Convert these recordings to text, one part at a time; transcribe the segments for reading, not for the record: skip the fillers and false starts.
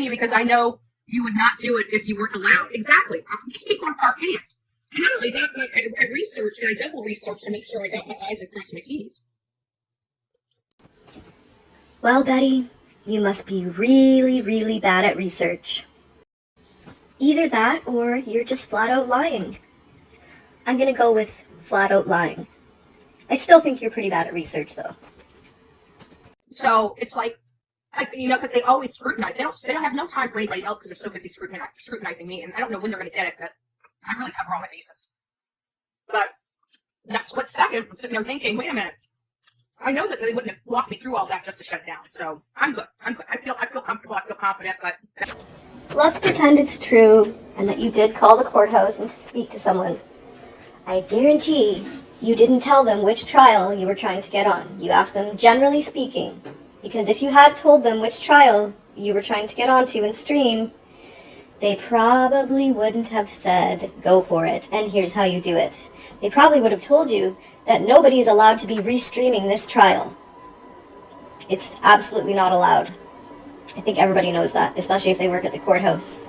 You because I know you would not do it if you weren't allowed. Exactly. People are idiots. And not only that, but I researched and I double researched to make sure I got my I's and crossed my T's. Well, Betty, you must be really, really bad at research. Either that or you're just flat out lying. I'm gonna go with flat out lying. I still think you're pretty bad at research, though. So it's like, you know, because they always scrutinize. They don't have no time for anybody else because they're so busy scrutinizing me, and I don't know when they're going to get it, but I really cover all my bases. But that split second, I'm sitting there thinking, wait a minute. I know that they wouldn't have walked me through all that just to shut it down, so I'm good. I feel comfortable. I feel confident, but Let's pretend it's true and that you did call the courthouse and speak to someone. I guarantee you didn't tell them which trial you were trying to get on. You asked them, generally speaking. Because if you had told them which trial you were trying to get onto and stream, they probably wouldn't have said, go for it, and here's how you do it. They probably would have told you that nobody is allowed to be restreaming this trial. It's absolutely not allowed. I think everybody knows that, especially if they work at the courthouse.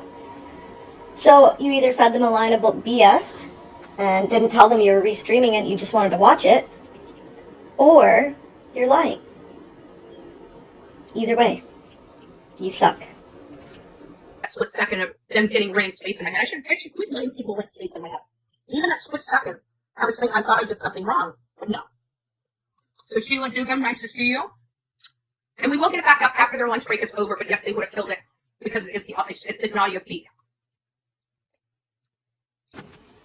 So you either fed them a line of BS and didn't tell them you were restreaming it, you just wanted to watch it, or you're lying. Either way, you suck. that split second of them getting renting space in my head, I should quit letting people rent space in my head. Even that split second, I was thinking I thought I did something wrong, but no. So Sheila Dugan, nice to see you. And we will get it back up after their lunch break is over, but yes, they would have killed it because it's an audio feed.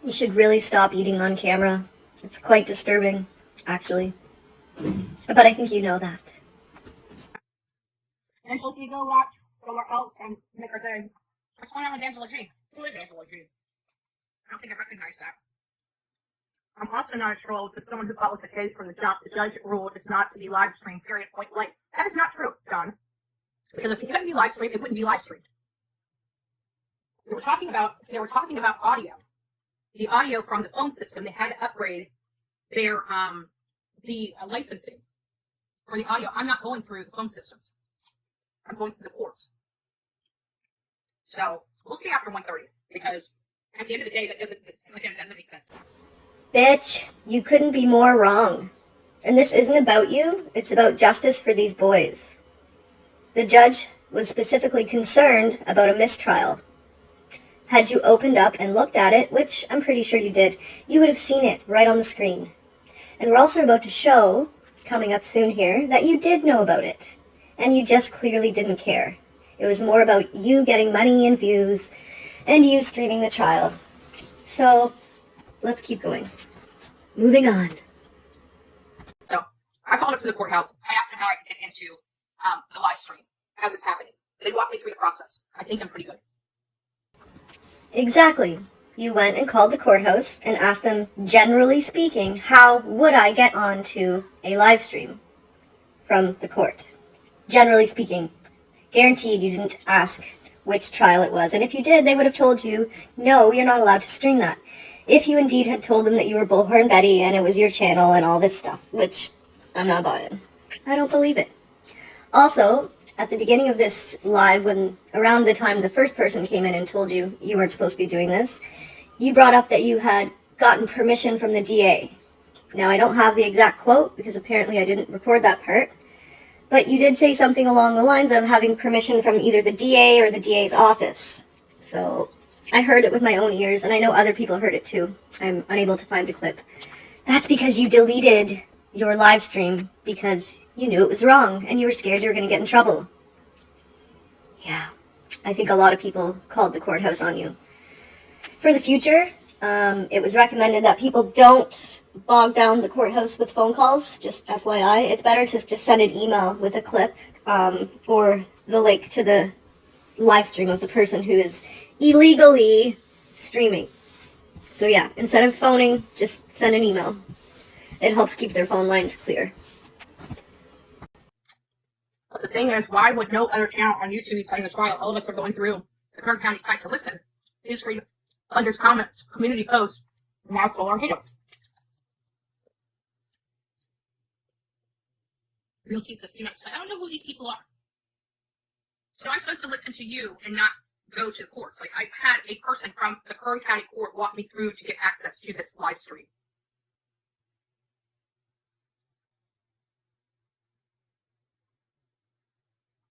You should really stop eating on camera. It's quite disturbing, actually. But I think you know that. Angela G, go watch somewhere else and make her day. What's going on with Angela G? Who is Angela G? I don't think I recognize that. I'm also not a troll to someone who follows the case from the jump. The judge ruled it's not to be live streamed, period, point blank. That is not true, John. Because if it couldn't be live streamed, it wouldn't be live streamed. They were talking about audio. The audio from the phone system, they had to upgrade their licensing for the audio. I'm not going through the phone systems. I'm going through the courts. So we'll see after 1:30, because at the end of the day, that doesn't make sense. Bitch, you couldn't be more wrong. And this isn't about you, it's about justice for these boys. The judge was specifically concerned about a mistrial. Had you opened up and looked at it, which I'm pretty sure you did, you would have seen it right on the screen. And we're also about to show, coming up soon here, that you did know about it. And you just clearly didn't care. It was more about you getting money and views, and you streaming the trial. So, let's keep going. Moving on. So, I called up to the courthouse. I asked them how I could get into the live stream as it's happening. They walked me through the process. I think I'm pretty good. Exactly. You went and called the courthouse and asked them, generally speaking, how would I get onto a live stream from the court? Generally speaking. Guaranteed you didn't ask which trial it was. And if you did, they would have told you, no, you're not allowed to stream that. If you indeed had told them that you were Bullhorn Betty and it was your channel and all this stuff, which I'm not buying. I don't believe it. Also, at the beginning of this live, when around the time the first person came in and told you you weren't supposed to be doing this, you brought up that you had gotten permission from the DA. Now, I don't have the exact quote because apparently I didn't record that part, but you did say something along the lines of having permission from either the DA or the DA's office. So I heard it with my own ears, and I know other people heard it too. I'm unable to find the clip. That's because you deleted your live stream because you knew it was wrong and you were scared you were going to get in trouble. Yeah, I think a lot of people called the courthouse on you. For the future, it was recommended that people don't bog down the courthouse with phone calls, just FYI. It's better to just send an email with a clip or the link to the live stream of the person who is illegally streaming. So yeah, instead of phoning, just send an email. It helps keep their phone lines clear. But the thing is, why would no other channel on YouTube be playing the trial? All of us are going through the Kern County site to listen. Please read Under's comments, community posts, mouthful or hate. Realty says, do not spy. I don't know who these people are. So I'm supposed to listen to you and not go to the courts. Like, I had a person from the Kern County court walk me through to get access to this live stream.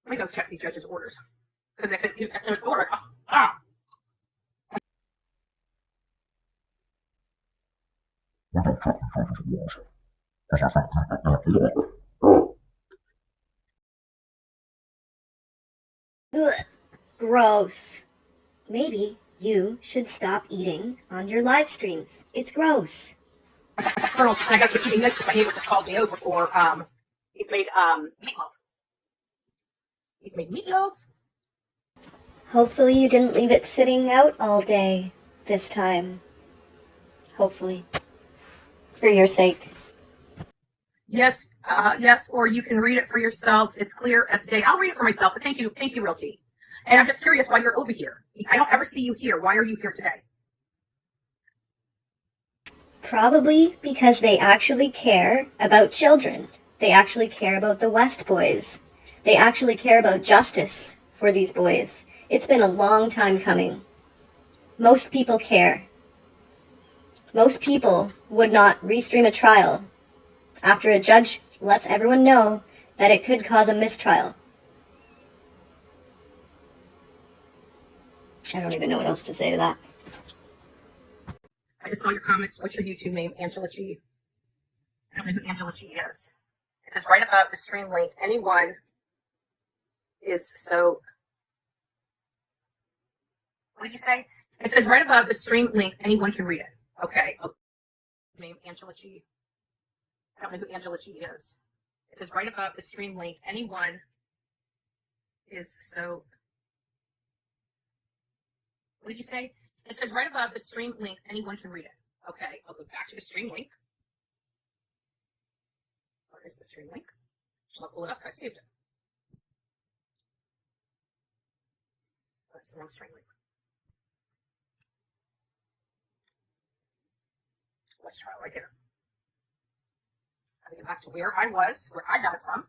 Let me go check the judge's orders. Because if it's order, Ugh, gross. Maybe you should stop eating on your live streams. It's gross. Colonel, and I got to eating this because my neighbor just called me over for, he's made, meatloaf. He's made meatloaf. Hopefully you didn't leave it sitting out all day this time. Hopefully. For your sake. Yes, yes, or you can read it for yourself. It's clear as day. I'll read it for myself, but thank you, Realty. And I'm just curious why you're over here. I don't ever see you here. Why are you here today? Probably because they actually care about children. They actually care about the West boys. They actually care about justice for these boys. It's been a long time coming. Most people care. Most people would not restream a trial after a judge lets everyone know that it could cause a mistrial. I don't even know what else to say to that. I just saw your comments. What's your YouTube name? Angela G. I don't know who Angela G is. It says right above the stream link, anyone is so... What did you say? It says right above the stream link, anyone can read it. Okay. Name Angela G. I don't know who Angela G is. It says right above the stream link, anyone is so... What did you say? It says right above the stream link, anyone can read it. Okay, I'll go back to the stream link. Where is the stream link? Shall I pull it up? I saved it. That's the wrong stream link. Let's try it right there. I'm going to get back to where I was, where I got it from.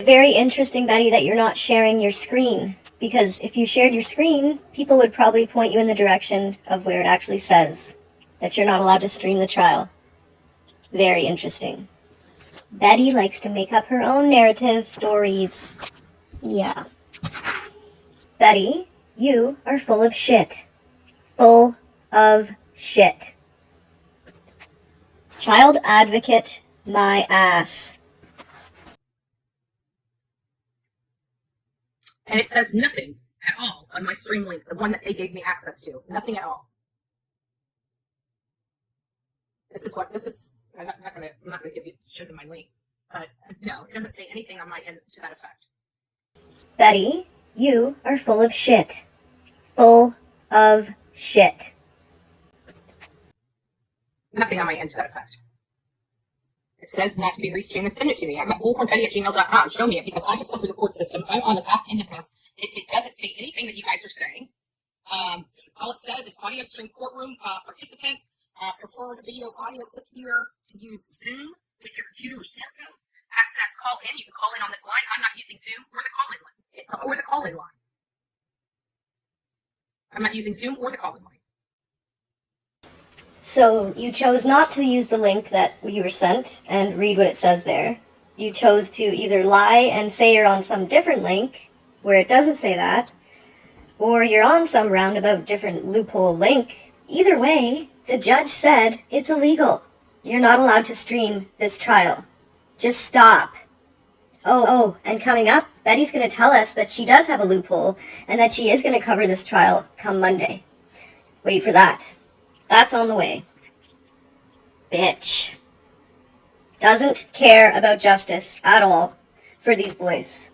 Very interesting, Betty, that you're not sharing your screen. Because if you shared your screen, people would probably point you in the direction of where it actually says that you're not allowed to stream the trial. Very interesting. Betty likes to make up her own narrative stories. Yeah. Betty, you are full of shit. Full of shit. Child advocate, my ass. And it says nothing at all on my stream link, the one that they gave me access to. Nothing at all. This is, I'm not gonna show them my link, but no, it doesn't say anything on my end to that effect. Betty, you are full of shit. Full of shit. Nothing on my end to that effect. It says not to be restreamed and send it to me. I'm at bullhornbetty@gmail.com. Show me it because I just went through the court system. I'm on the back end of this. It doesn't say anything that you guys are saying. All it says is audio stream courtroom participants prefer video audio. Click here to use Zoom with your computer or smartphone. Access call in. You can call in on this line. I'm not using Zoom or the call-in line. Or the call-in line. I'm not using Zoom or the call-in line. So you chose not to use the link that you were sent and read what it says there. You chose to either lie and say you're on some different link where it doesn't say that, or you're on some roundabout different loophole link. Either way, the judge said it's illegal. You're not allowed to stream this trial. Just stop. Oh, and coming up, Betty's going to tell us that she does have a loophole and that she is going to cover this trial come Monday. Wait for that. That's on the way. Bitch. Doesn't care about justice at all for these boys.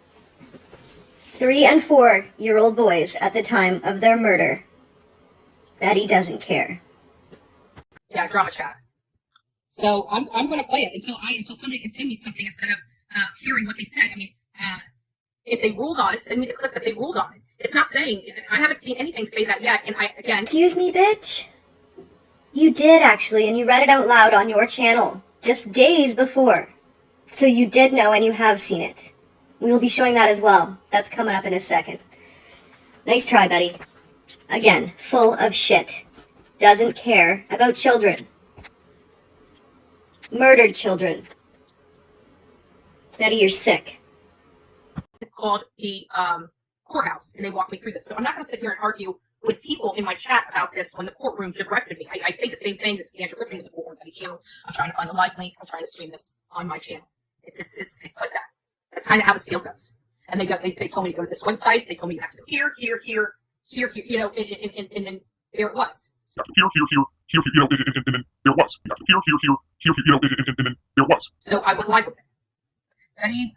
3- and 4-year-old boys at the time of their murder. Betty doesn't care. Yeah, drama chat. So I'm going to play it until somebody can send me something instead of hearing what they said. I mean, if they ruled on it, send me the clip that they ruled on it. It's not saying, I haven't seen anything say that yet, and again... Excuse me, bitch? You did, actually, and you read it out loud on your channel, just days before. So you did know and you have seen it. We will be showing that as well. That's coming up in a second. Nice try, Betty. Again, full of shit. Doesn't care about children. Murdered children. Betty, you're sick. Called the courthouse, and they walked me through this. So I'm not going to sit here and argue with people in my chat about this when the courtroom directed me. I say the same thing. This is Andrew Griffin with the Bullhorn channel. I'm trying to find the live link. I'm trying to stream this on my channel. It's like that. That's kind of how this deal goes. And they told me to go to this website. They told me you have to go here, you know, and then there it was. Here, you know, and then there was. Here, you know, and then there was. So I went live with it. Betty,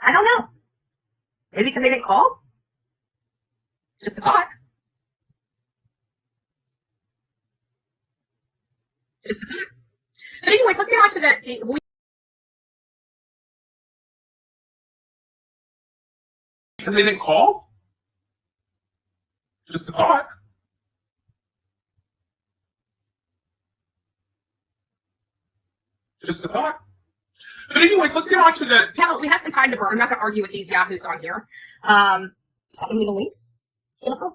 I don't know. Maybe because they didn't call? Just a thought. Just a thought. But anyways, let's get on to the Because they didn't call? Just a thought. Just a thought. But anyways, let's get on to the... Yeah, we have some time to burn. I'm not going to argue with these yahoos on here. Send me the link. Jennifer?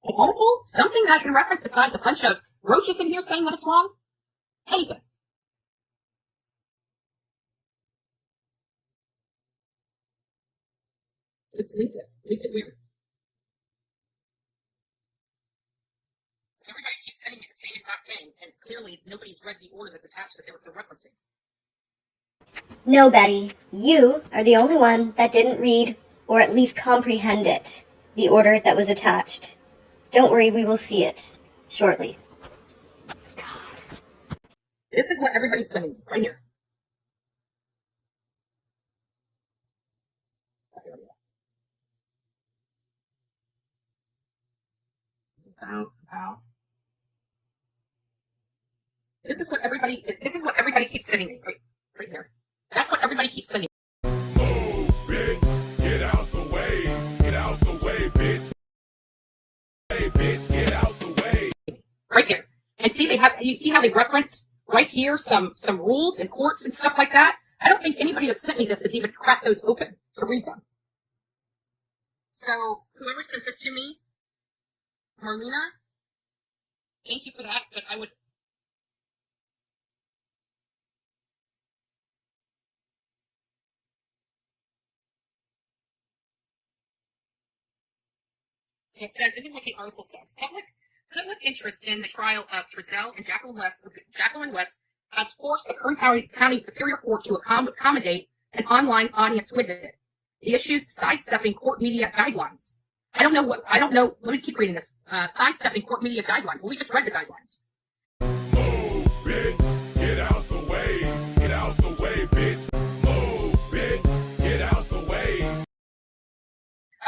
An article? Something that I can reference besides a bunch of roaches in here saying that it's wrong? Anything. Just leaked it. Leaked it weird. So everybody keeps sending me the same exact thing, and clearly nobody's read the order that's attached that they're referencing. No, Betty. You are the only one that didn't read, or at least comprehend it, the order that was attached. Don't worry, we will see it shortly. This is what everybody's sending me, right here. About. This is what everybody keeps sending me, right here. That's what everybody keeps sending me. Move, bitch. Get out the way. Get out the way, bitch. Hey, bitch, get out the way. Right there. And see, you see how they reference right here some rules and courts and stuff like that? I don't think anybody that sent me this has even cracked those open to read them. So, whoever sent this to me, Marlena, thank you for that, but I would... So it says, this is what the article says. Public interest in the trial of Trezell and Jacqueline West has forced the Kern County Superior Court to accommodate an online audience with it. The issues sidestepping court media guidelines. I don't know. Let me keep reading this. Sidestepping court media guidelines. Well, we just read the guidelines. Move, bitch. Get out the way. Get out the way, bitch. Move, bitch. Get out the way.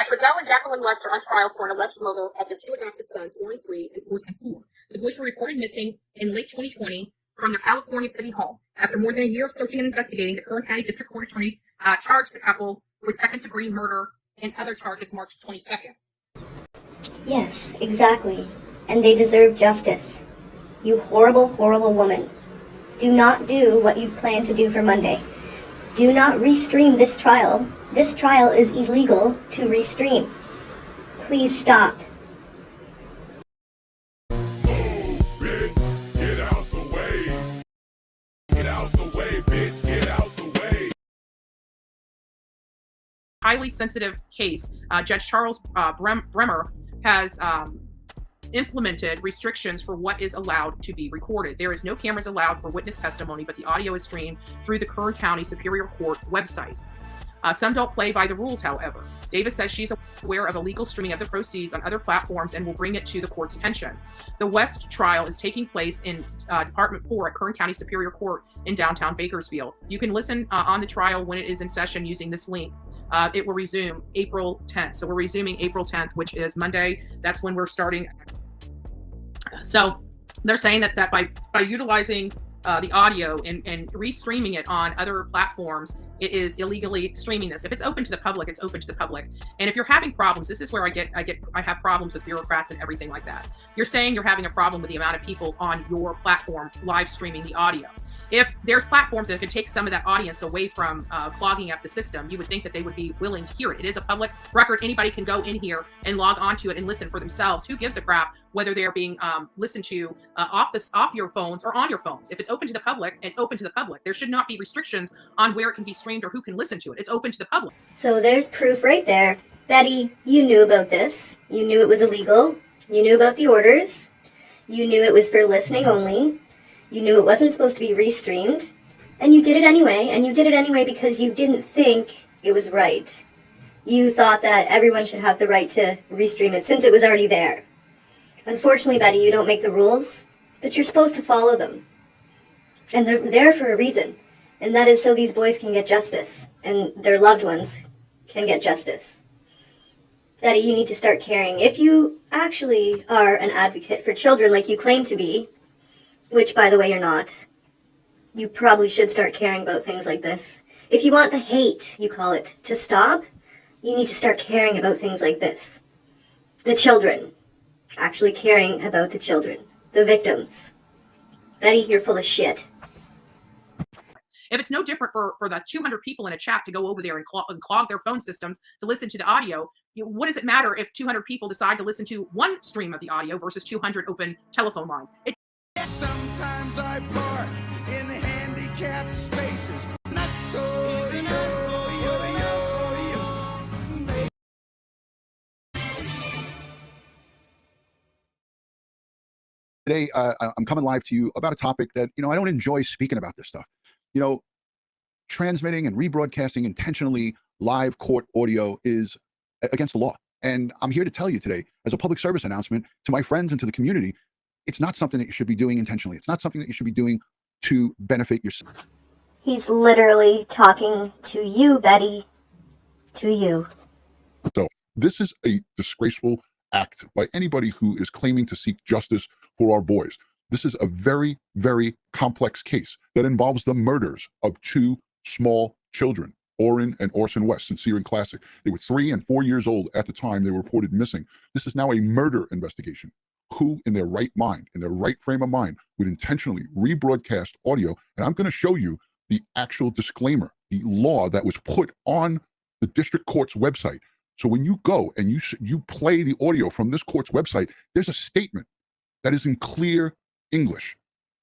Trezell and Jacqueline West are on trial for an alleged murder of their two adopted sons, Warren 3 and Orson 4. The boys were reported missing in late 2020 from their California City home. After more than a year of searching and investigating, the Kern County District Court Attorney charged the couple with second-degree murder and other charges March 22nd. Yes, exactly. And they deserve justice. You horrible, horrible woman. Do not do what you've planned to do for Monday. Do not restream this trial. This trial is illegal to restream. Please stop. Move, bitch. Get out the way. Get out the way, bitch. Get out the way. Highly sensitive case. Judge Charles Bremer has implemented restrictions for what is allowed to be recorded. There is no cameras allowed for witness testimony, but the audio is streamed through the Kern County Superior Court website. Some don't play by the rules, however. Davis says she's aware of illegal streaming of the proceeds on other platforms and will bring it to the court's attention. The West trial is taking place in Department 4 at Kern County Superior Court in downtown Bakersfield. You can listen on the trial when it is in session using this link. It will resume April 10th. So we're resuming April 10th, which is Monday. That's when we're starting. So they're saying that by utilizing the audio and restreaming it on other platforms, it is illegally streaming this. If it's open to the public, it's open to the public. And if you're having problems, this is where I have problems with bureaucrats and everything like that. You're saying you're having a problem with the amount of people on your platform live streaming the audio. If there's platforms that could take some of that audience away from clogging up the system, you would think that they would be willing to hear it. It is a public record. Anybody can go in here and log onto it and listen for themselves. Who gives a crap whether they're being listened to off your phones or on your phones? If it's open to the public, it's open to the public. There should not be restrictions on where it can be streamed or who can listen to it. It's open to the public. So there's proof right there. Betty, you knew about this. You knew it was illegal. You knew about the orders. You knew it was for listening only. You knew it wasn't supposed to be restreamed. And you did it anyway. And you did it anyway because you didn't think it was right. You thought that everyone should have the right to restream it since it was already there. Unfortunately, Betty, you don't make the rules, but you're supposed to follow them. And they're there for a reason. And that is so these boys can get justice. And their loved ones can get justice. Betty, you need to start caring. If you actually are an advocate for children like you claim to be, which, by the way, you're not, you probably should start caring about things like this. If you want the hate, you call it, to stop, you need to start caring about things like this. The children. Actually caring about the children. The victims. Betty, you're full of shit. If it's no different for the 200 people in a chat to go over there and clog their phone systems to listen to the audio, what does it matter if 200 people decide to listen to one stream of the audio versus 200 open telephone lines? Sometimes I park in handicapped spaces. Today, I'm coming live to you about a topic that, I don't enjoy speaking about this stuff. Transmitting and rebroadcasting intentionally live court audio is against the law. And I'm here to tell you today, as a public service announcement to my friends and to the community, it's not something that you should be doing intentionally. It's not something that you should be doing to benefit yourself. He's literally talking to you, Betty. To you. So this is a disgraceful act by anybody who is claiming to seek justice for our boys. This is a very, very complex case that involves the murders of two small children, Orrin and Orson West, Sincere and Classic. They were 3 and 4 years old at the time they were reported missing. This is now a murder investigation. Who in their right mind, in their right frame of mind, would intentionally rebroadcast audio? And I'm going to show you the actual disclaimer, the law that was put on the district court's website. So when you go and you play the audio from this court's website, there's a statement that is in clear English,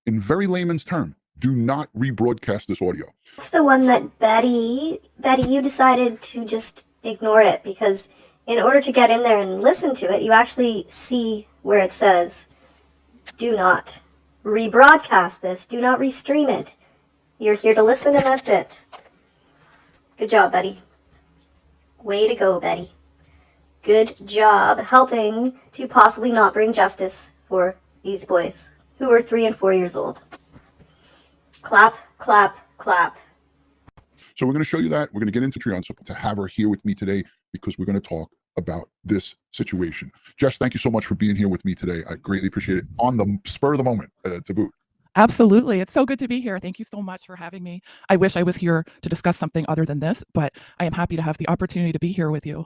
in very layman's term. Do not rebroadcast this audio. That's the one that Betty, you decided to just ignore it because in order to get in there and listen to it, you actually see where it says, do not rebroadcast this, do not restream it. You're here to listen and that's it. Good job, Betty. Way to go, Betty. Good job helping to possibly not bring justice for these boys who were 3 and 4 years old. Clap, clap, clap. So we're going to show you that. We're going to get into Trion to have her here with me today because we're going to talk about this situation. Jess, thank you so much for being here with me today. I greatly appreciate it. On the spur of the moment, to boot. Absolutely. It's so good to be here. Thank you so much for having me. I wish I was here to discuss something other than this, but I am happy to have the opportunity to be here with you.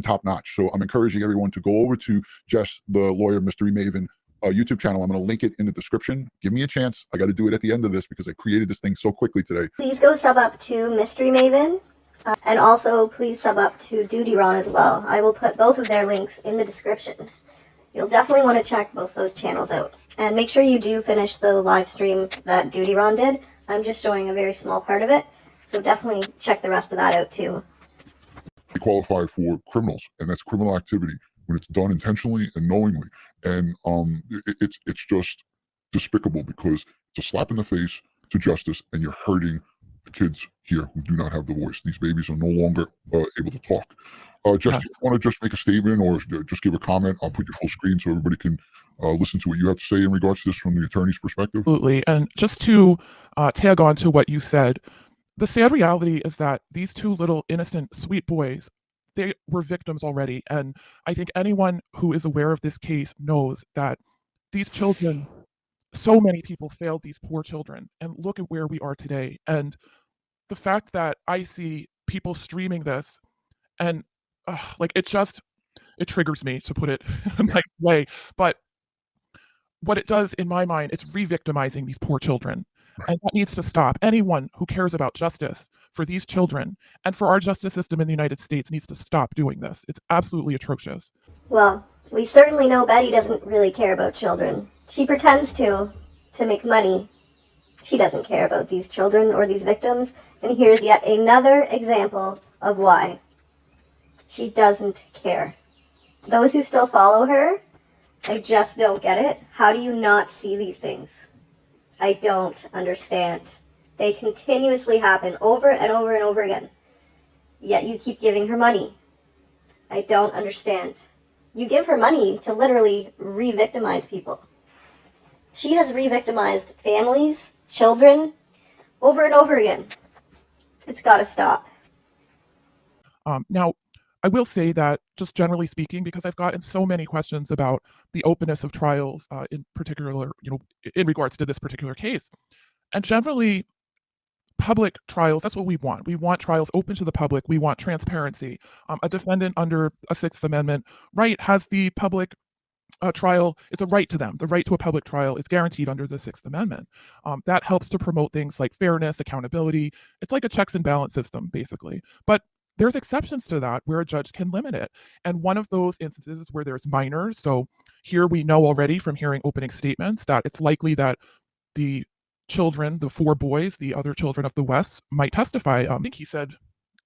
Top notch. So I'm encouraging everyone to go over to Jess, the lawyer, Mystery Maven, YouTube channel. I'm going to link it in the description. Give me a chance. I got to do it at the end of this because I created this thing so quickly today. Please go sub up to Mystery Maven. And also please sub up to Duty Ron as well. I will put both of their links in the description. You'll definitely want to check both those channels out. And make sure you do finish the live stream that Duty Ron did. I'm just showing a very small part of it. So definitely check the rest of that out too. They qualify for criminals, and that's criminal activity when it's done intentionally and knowingly. And it's just despicable, because it's a slap in the face to justice, and you're hurting the kids here who do not have the voice. These babies are no longer able to talk. Jess, Yes. do you want to just make a statement or just give a comment? I'll put your full screen so everybody can listen to what you have to say in regards to this from the attorney's perspective. Absolutely. And just to tag on to what you said, the sad reality is that these two little innocent, sweet boys, they were victims already. And I think anyone who is aware of this case knows that these children, so many people failed these poor children. And look at where we are today. And the fact that I see people streaming this and like it triggers me, to put it in my way. But what it does in my mind, it's re-victimizing these poor children. And that needs to stop. Anyone who cares about justice for these children and for our justice system in the United States needs to stop doing this. It's absolutely atrocious. Well, we certainly know Betty doesn't really care about children. She pretends to make money. She doesn't care about these children or these victims, and here's yet another example of why. She doesn't care. Those who still follow her, I just don't get it. How do you not see these things? I don't understand. They continuously happen over and over and over again. Yet you keep giving her money. I don't understand. You give her money to literally re-victimize people. She has re-victimized families, children, over and over again. It's got to stop. Now, I will say that, just generally speaking, because I've gotten so many questions about the openness of trials, in particular, in regards to this particular case, and generally, public trials, that's what we want. We want trials open to the public. We want transparency. A defendant under a Sixth Amendment right has the public trial. It's a right to them. The right to a public trial is guaranteed under the Sixth Amendment. That helps to promote things like fairness, accountability. It's like a checks and balance system, basically. But there's exceptions to that where a judge can limit it. And one of those instances is where there's minors. So here we know already from hearing opening statements that it's likely that the children, the four boys, the other children of the West, might testify. I think he said,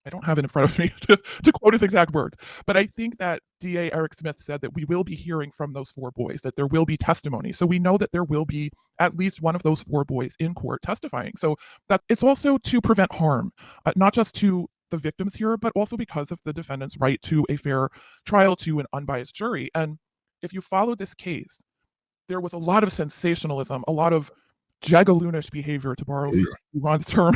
I don't have it in front of me to quote his exact words, but I think that DA Eric Smith said that we will be hearing from those four boys, that there will be testimony. So we know that there will be at least one of those four boys in court testifying. So that it's also to prevent harm, not just to the victims here, but also because of the defendant's right to a fair trial, to an unbiased jury. And if you follow this case, there was a lot of sensationalism, a lot of jagaloonish behavior, to borrow Ron's term.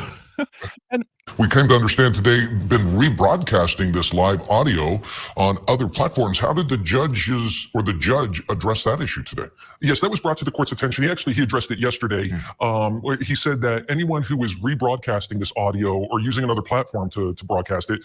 And we came to understand today been rebroadcasting this live audio on other platforms. How did the judge address that issue today? Yes, that was brought to the court's attention. He addressed it yesterday. He said that anyone who is rebroadcasting this audio or using another platform to broadcast it,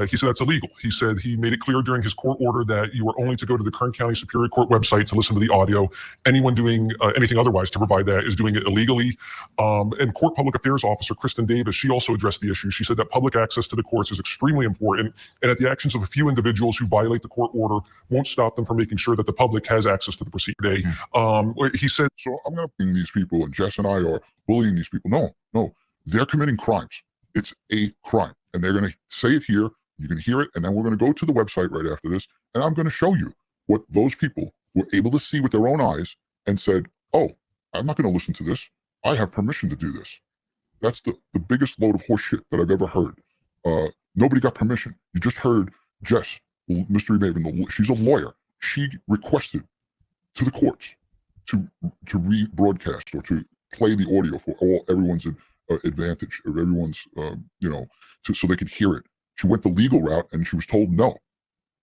he said that's illegal. He said he made it clear during his court order that you are only to go to the Kern County Superior Court website to listen to the audio. Anyone doing anything otherwise to provide that is doing it illegally. And Court Public Affairs Officer Kristen Davis, she also addressed the issue. She said that public access to the courts is extremely important, and that the actions of a few individuals who violate the court order won't stop them from making sure that the public has access to the proceeding. He said, so I'm not bullying these people, and Jess and I are bullying these people. No, they're committing crimes. It's a crime, and they're going to say it here. You can hear it, and then we're going to go to the website right after this, and I'm going to show you what those people were able to see with their own eyes and said, oh, I'm not going to listen to this. I have permission to do this. That's the biggest load of horseshit that I've ever heard. Nobody got permission. You just heard Jess, Mystery Maven, she's a lawyer. She requested to the courts to rebroadcast or to play the audio for everyone's advantage, or everyone's, so they could hear it. She went the legal route and she was told no.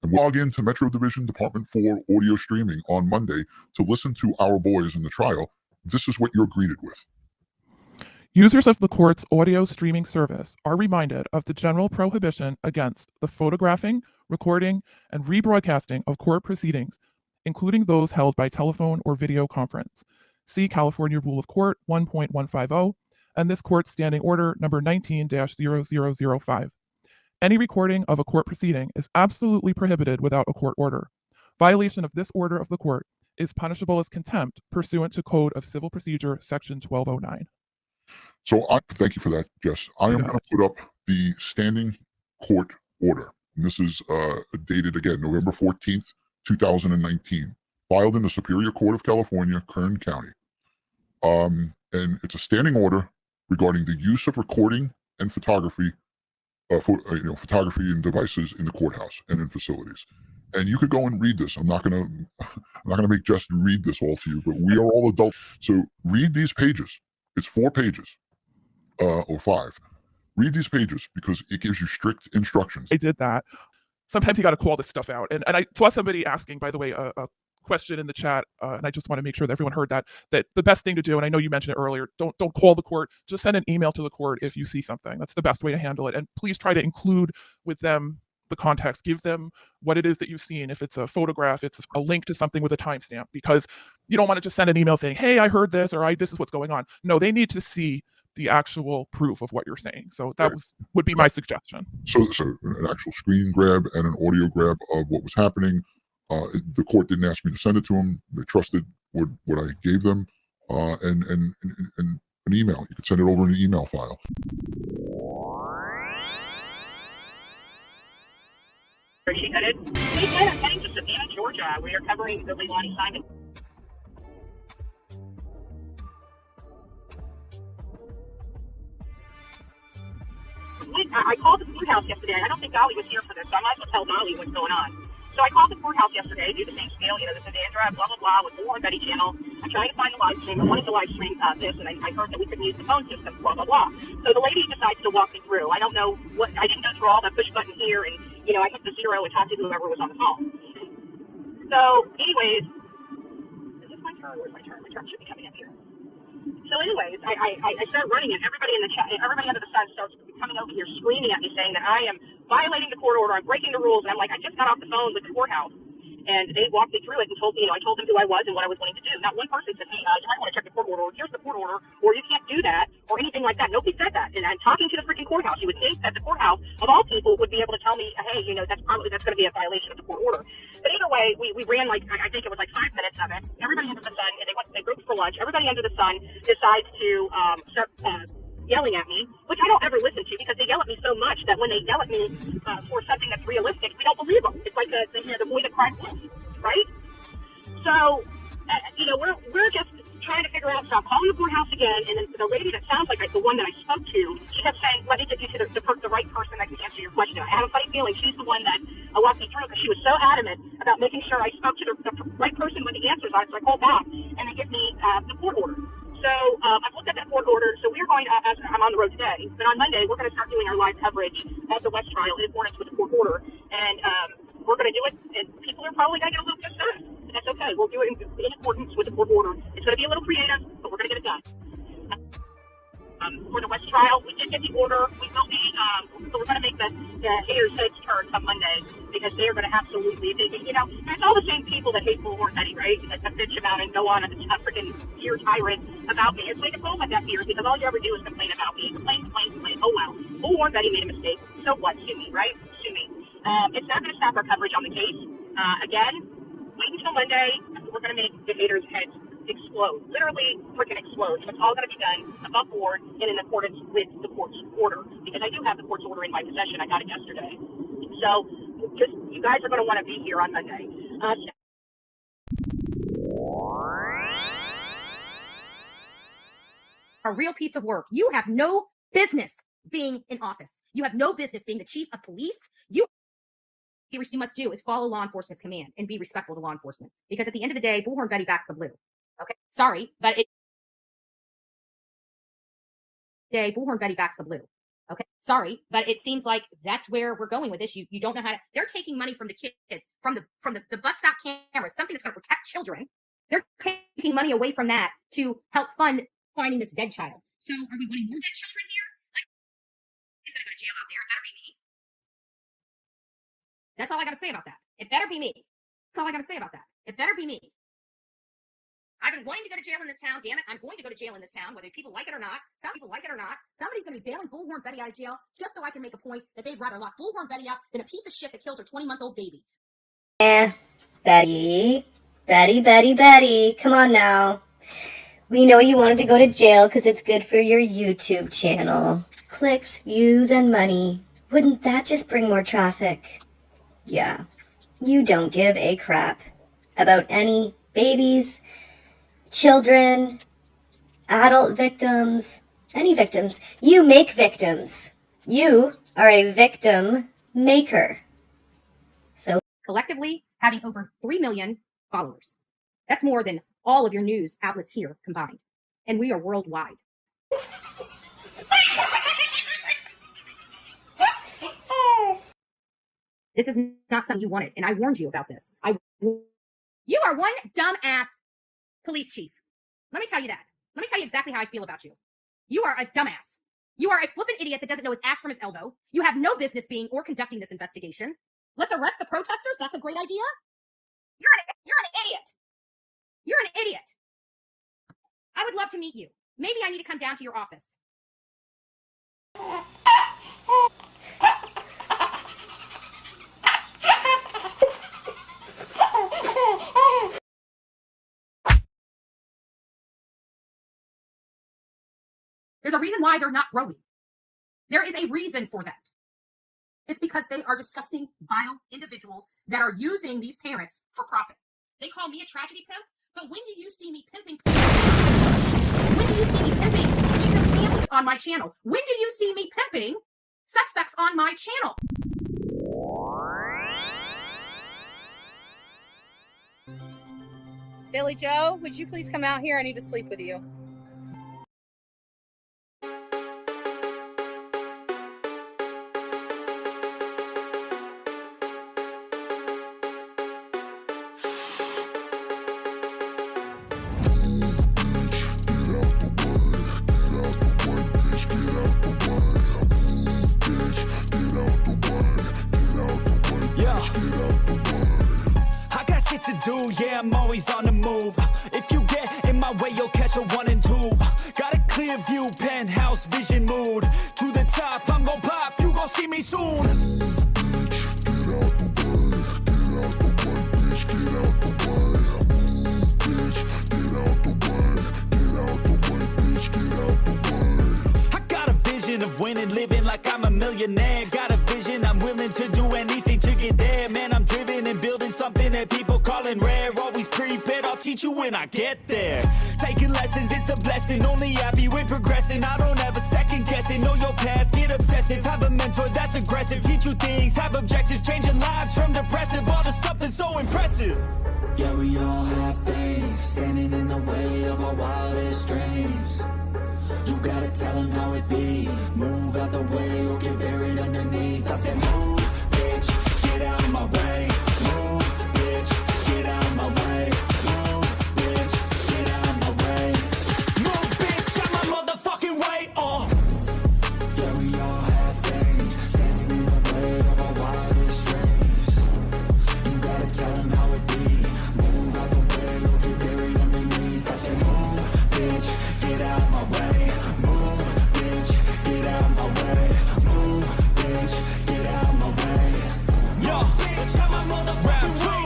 And we'll log into Metro Division Department 4 audio streaming on Monday to listen to our boys in the trial. This is what you're greeted with. users of the court's audio streaming service are reminded of the general prohibition against the photographing, recording, and rebroadcasting of court proceedings, including those held by telephone or video conference. See California Rule of Court 1.150 and this court's standing order number 19-0005. Any recording of a court proceeding is absolutely prohibited without a court order. Violation of this order of the court is punishable as contempt pursuant to Code of Civil Procedure, Section 1209. So I thank you for that, Jess. I am going to put up the standing court order. And this is dated again, November 14th, 2019. filed in the Superior Court of California, Kern County. And it's a standing order regarding the use of recording and photography, photography and devices in the courthouse and in facilities. And you could go and read this. I'm not gonna make Justin read this all to you, but we are all adults. So read these pages. It's 4 pages, or 5. Read these pages because it gives you strict instructions. I did that. Sometimes you got to call this stuff out. And I saw somebody asking, by the way, a question in the chat, and I just want to make sure that everyone heard that the best thing to do, and I know you mentioned it earlier, don't call the court, just send an email to the court if you see something. That's the best way to handle it. And please try to include with them the context, give them what it is that you've seen. If it's a photograph, it's a link to something with a timestamp, because you don't want to just send an email saying, hey, I heard this, or this is what's going on. No, they need to see the actual proof of what you're saying. So that would be my suggestion. So an actual screen grab and an audio grab of what was happening. The court didn't ask me to send it to them. They trusted what I gave them, and an email. You could send it over in an email file. Where she headed? I'm heading to Savannah, Georgia. We are covering the Leilani Simon. I called the courthouse yesterday. I don't think Dolly was here for this, so I might as well tell Dolly what's going on. So I called the courthouse yesterday, do the same spiel, this is Andra, blah, blah, blah, with Bullhorn Betty channel. I'm trying to find the live stream. I wanted to live stream this, and I heard that we couldn't use the phone system, blah, blah, blah. So the lady decides to walk me through. I don't know I didn't go through all that push button here, and, I hit the 0 and talked to whoever was on the phone. So, anyways, is this my turn? Where's my turn? My turn should be coming up here. So anyways, I start running it. Everybody in the chat, everybody under the sun starts coming over here screaming at me saying that I am violating the court order, I'm breaking the rules, and I'm like, I just got off the phone with the courthouse. And they walked me through it and told me, I told them who I was and what I was wanting to do. Not one person said, hey, you might want to check the court order, or here's the court order, or you can't do that, or anything like that. Nobody said that. And I'm talking to the freaking courthouse. You would think that the courthouse, of all people, would be able to tell me, hey, that's going to be a violation of the court order. But either way, we ran I think it was 5 minutes of it. Everybody under the sun, and they broke for lunch. Everybody under the sun decides to start yelling at me, which I don't ever listen to, because they yell at me so much that when they yell at me for something that's realistic, we don't believe them. It's like the boy that cried wolf, right? So, we're just trying to figure out. So I'm calling the courthouse again, and then the lady that sounds like the one that I spoke to, she kept saying, let me get you to the right person that can answer your question. I have a funny feeling she's the one that walked me through, because she was so adamant about making sure I spoke to the right person with the answers on it. So I called back, and they give me the court order. So I've looked at that court order. So we're going to, as I'm on the road today, but on Monday, we're going to start doing our live coverage of the West trial in accordance with the court order. And we're going to do it, and people are probably going to get a little pissed off. And that's okay. We'll do it in accordance with the court order. It's going to be a little creative, but we're going to get it done. For the West trial, we did get the order. We will be, so we're going to make the haters' heads turn come Monday, because they are going to absolutely, it's all the same people that hate Bullhorn Betty, right? That bitch about and go on a freaking pure tyrant about me. It's like a phone with that fears, because all you ever do is complain about me. Complain. Oh, well. Bullhorn Betty made a mistake. So what? Sue me, right? Sue me. It's not going to stop our coverage on the case. Again, wait until Monday. We're going to make the haters' heads explode, literally freaking explode. And it's all going to be done above board and in accordance with the court's order, because I do have the court's order in my possession. I got it yesterday. So you guys are going to want to be here on Monday. A real piece of work. You have no business being in office. You have no business being the chief of police. You must do is follow law enforcement's command and be respectful to law enforcement, because at the end of the day, Bullhorn Betty backs the blue. Okay, sorry, but Bullhorn Betty backs the blue. Okay, sorry, but it seems like that's where we're going with this. You don't know how to. They're taking money from the kids, from the bus stop cameras, something that's going to protect children. They're taking money away from that to help fund finding this dead child. So are we wanting more dead children here? He's going to go to jail out there. It better be me. That's all I got to say about that. It better be me. That's all I got to say about that. It better be me. I've been wanting to go to jail in this town. Damn it, I'm going to go to jail in this town, whether people like it or not. Some people like it or not. Somebody's going to be bailing Bullhorn Betty out of jail just so I can make a point that they'd rather lock Bullhorn Betty up than a piece of shit that kills her 20-month-old baby. Betty, come on now. We know you wanted to go to jail because it's good for your YouTube channel. Clicks, views, and money. Wouldn't that just bring more traffic? Yeah, you don't give a crap about any babies, children, adult victims, any victims. You make victims. You are a victim maker. So collectively having over 3 million followers. That's more than all of your news outlets here combined. And we are worldwide. This is not something you wanted, and I warned you about this. You are one dumbass police chief. Let me tell you that. Let me tell you exactly how I feel about you. You are a dumbass. You are a flippin' idiot that doesn't know his ass from his elbow. You have no business being or conducting this investigation. Let's arrest the protesters? That's a great idea. You're an idiot. You're an idiot. I would love to meet you. Maybe I need to come down to your office. There's a reason why they're not growing. There is a reason for that. It's because they are disgusting, vile individuals that are using these parents for profit. They call me a tragedy pimp, but when do you see me pimping? When do you see me pimping victims' families on my channel? When do you see me pimping suspects on my channel? Billy Joe, would you please come out here? I need to sleep with you. Yeah, I'm always on the move. If you get in my way, you'll catch a 1 and 2. Got a clear view, penthouse vision mood. To the top, I'm gon' pop, you gon' see me soon. I got a vision of winning, living like I'm a millionaire. Got a vision, I'm willing to do anything to get there. Man, I'm driven and building something that people calling rare. Always prepared, I'll teach you when I get there. Taking lessons, it's a blessing. Only happy when progressing. I don't ever second guess it. Know your path, get obsessive. Have a mentor that's aggressive. Teach you things, have objectives. Changing lives from depressive all to something so impressive. Yeah, we all have things standing in the way of our wildest dreams. You gotta tell them how it be. Move out the way or get buried underneath. I said move, bitch, get out of my way. Move, bitch, get out of my way. Move, bitch, get out of my way. Move, bitch, out my motherfucking way. Yeah, we all have things standing in the way of our wildest dreams. You gotta tell them how it be. Move out the way or get buried underneath. I said move, bitch, get out of my way. Move, bitch, get out of my way. Move, bitch, get out of my way. Yo, bitch, I'm a motherfucking way.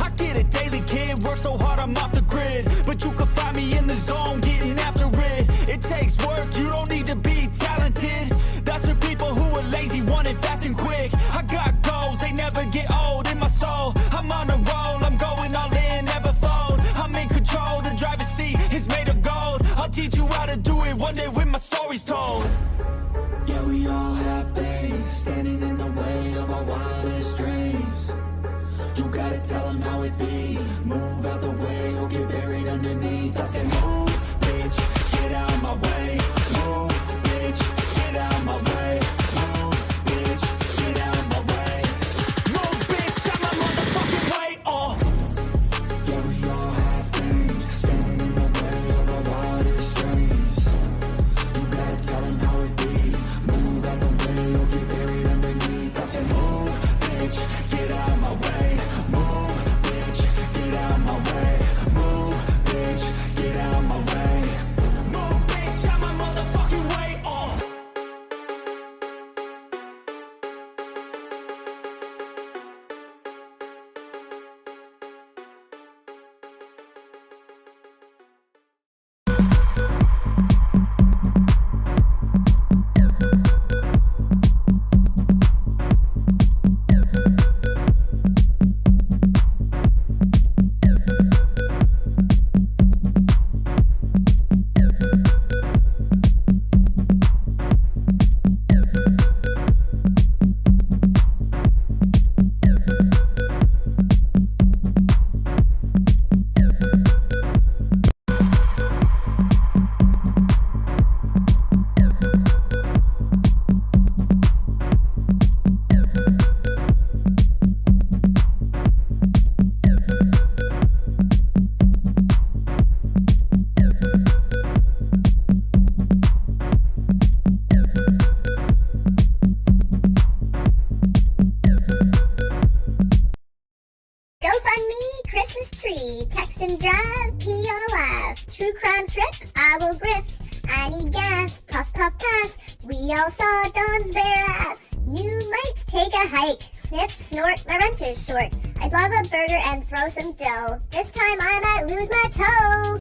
I get it daily, kid. Work so hard, I'm off the grid. But you can find me in the zone, getting after it. It takes work, you don't need to be talented. That's for people who are lazy, want it fast and quick. I got goals, they never get old in my soul. I'm on a roll, I'm going all in, never fold. I'm in control, the driver's seat is made of gold. I'll teach you how to do it one day when my story's told. Yeah, we all have things standing in the way of our wildest dreams. You gotta tell them how it be. Move out the way or get buried underneath. I said move, bitch, get out of my way. Move, bitch, get out of my way. Move, bitch, get out of my way. Move, bitch, out my motherfucking way. Yeah, we all have things standing in the way of our wildest dreams. You gotta tell them how it be. Move out the way or get buried underneath. I said move, bitch, get out of my way. Move, bitch, get out of my way. Move, bitch, get out of my way. Move, bitch, out my motherfucking Y'all saw Dawn's bare ass. You might take a hike. Sniff, snort, my rent is short. I'd love a burger and throw some dough. This time I might lose my toe.